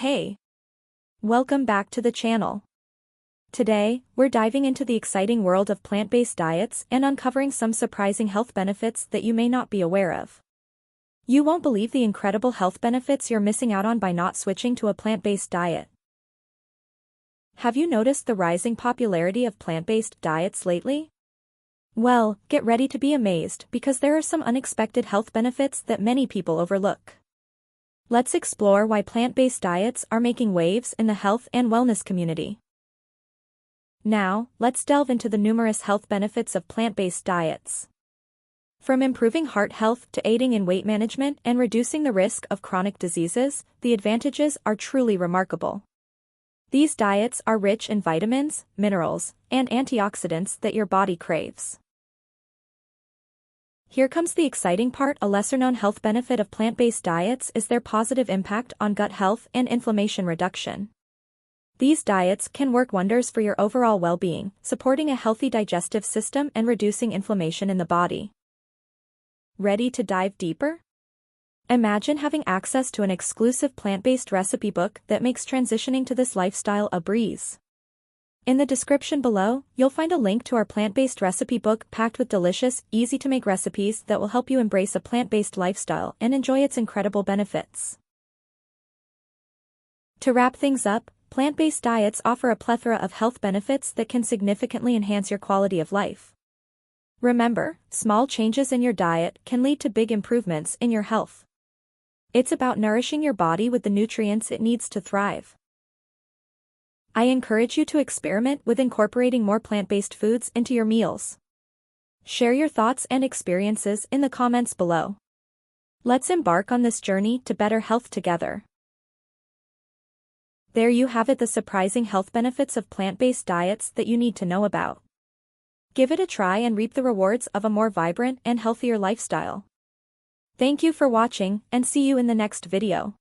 Hey! Welcome back to the channel. Today, we're diving into the exciting world of plant-based diets and uncovering some surprising health benefits that you may not be aware of. You won't believe the incredible health benefits you're missing out on by not switching to a plant-based diet. Have you noticed the rising popularity of plant-based diets lately? Well, get ready to be amazed because there are some unexpected health benefits that many people overlook. Let's explore why plant-based diets are making waves in the health and wellness community. Now, let's delve into the numerous health benefits of plant-based diets. From improving heart health to aiding in weight management and reducing the risk of chronic diseases, the advantages are truly remarkable. These diets are rich in vitamins, minerals, and antioxidants that your body craves. Here comes the exciting part. A lesser-known health benefit of plant-based diets is their positive impact on gut health and inflammation reduction. These diets can work wonders for your overall well-being, supporting a healthy digestive system and reducing inflammation in the body. Ready to dive deeper? Imagine having access to an exclusive plant-based recipe book that makes transitioning to this lifestyle a breeze. In the description below, you'll find a link to our plant-based recipe book packed with delicious, easy-to-make recipes that will help you embrace a plant-based lifestyle and enjoy its incredible benefits. To wrap things up, plant-based diets offer a plethora of health benefits that can significantly enhance your quality of life. Remember, small changes in your diet can lead to big improvements in your health. It's about nourishing your body with the nutrients it needs to thrive. I encourage you to experiment with incorporating more plant-based foods into your meals. Share your thoughts and experiences in the comments below. Let's embark on this journey to better health together. There you have it, the surprising health benefits of plant-based diets that you need to know about. Give it a try and reap the rewards of a more vibrant and healthier lifestyle. Thank you for watching, and see you in the next video.